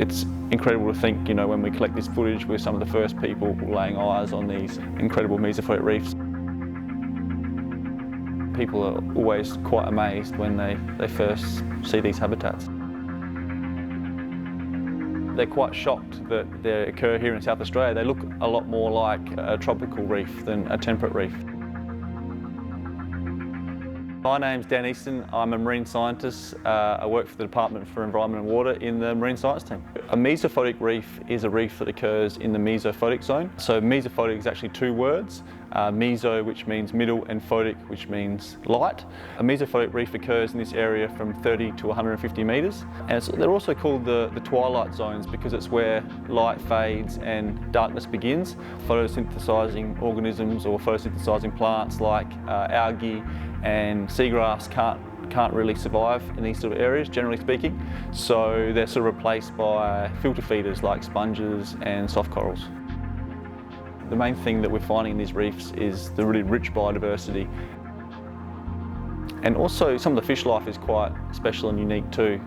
It's incredible to think, when we collect this footage, we're some of the first people laying eyes on these incredible Mesophotic reefs. People are always quite amazed when they first see these habitats. They're quite shocked that they occur here in South Australia. They look a lot more like a tropical reef than a temperate reef. My name's Dan Easton. I'm a marine scientist. I work for the Department for Environment and Water in the marine science team. A mesophotic reef is a reef that occurs in the mesophotic zone. So mesophotic is actually two words. Meso, which means middle, and photic, which means light. A mesophotic reef occurs in this area from 30 to 150 metres. And they're also called the twilight zones because it's where light fades and darkness begins. Photosynthesising organisms or photosynthesising plants like algae and seagrass can't really survive in these sort of areas, generally speaking. So they're sort of replaced by filter feeders like sponges and soft corals. The main thing that we're finding in these reefs is the really rich biodiversity. And also some of the fish life is quite special and unique too.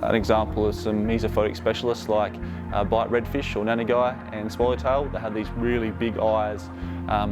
An example is some mesophotic specialists like bite redfish or nannygai and swallowtail. They have these really big eyes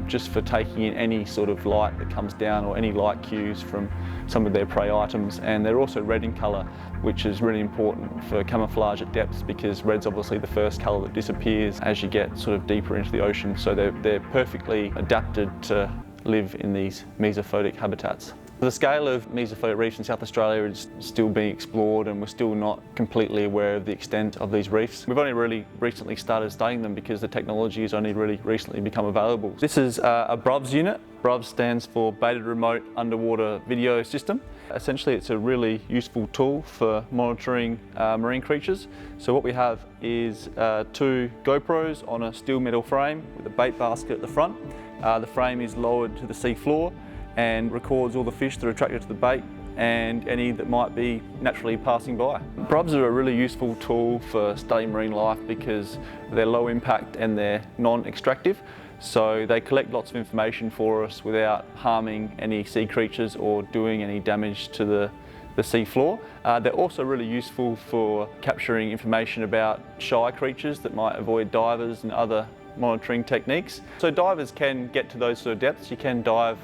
just for taking in any sort of light that comes down or any light cues from some of their prey items. And they're also red in colour, which is really important for camouflage at depths because red's obviously the first colour that disappears as you get sort of deeper into the ocean. So they're perfectly adapted to live in these mesophotic habitats. The scale of mesophotic reefs in South Australia is still being explored and we're still not completely aware of the extent of these reefs. We've only really recently started studying them because the technology has only really recently become available. This is a BRUVs unit. BRUVs stands for Baited Remote Underwater Video System. Essentially it's a really useful tool for monitoring marine creatures. So what we have is two GoPros on a steel metal frame with a bait basket at the front. The frame is lowered to the sea floor and records all the fish that are attracted to the bait and any that might be naturally passing by. BRUVs are a really useful tool for studying marine life because they're low impact and they're non-extractive. So they collect lots of information for us without harming any sea creatures or doing any damage to the sea floor. They're also really useful for capturing information about shy creatures that might avoid divers and other monitoring techniques. So divers can get to those sort of depths, you can dive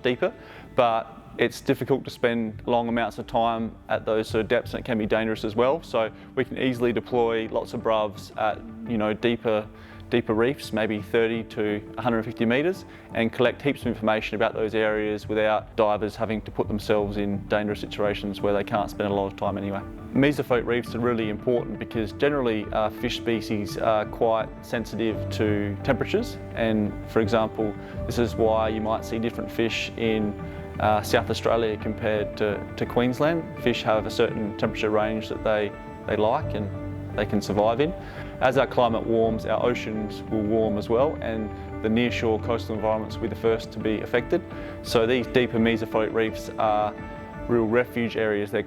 deeper, but it's difficult to spend long amounts of time at those sort of depths and it can be dangerous as well. So we can easily deploy lots of BRUVs at deeper reefs, maybe 30 to 150 metres, and collect heaps of information about those areas without divers having to put themselves in dangerous situations where they can't spend a lot of time anyway. Mesophotic reefs are really important because generally fish species are quite sensitive to temperatures, and for example this is why you might see different fish in South Australia compared to Queensland. Fish have a certain temperature range that they like and they can survive in. As our climate warms, our oceans will warm as well, and the nearshore coastal environments will be the first to be affected. So these deeper mesophotic reefs are real refuge areas. They're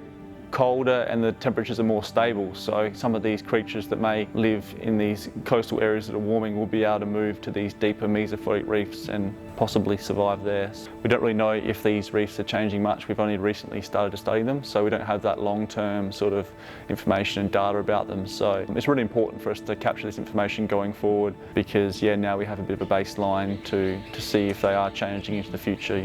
colder and the temperatures are more stable, so some of these creatures that may live in these coastal areas that are warming will be able to move to these deeper mesophotic reefs and possibly survive there. We don't really know if these reefs are changing much. We've only recently started to study them, so we don't have that long-term sort of information and data about them. So it's really important for us to capture this information going forward because now we have a bit of a baseline to see if they are changing into the future,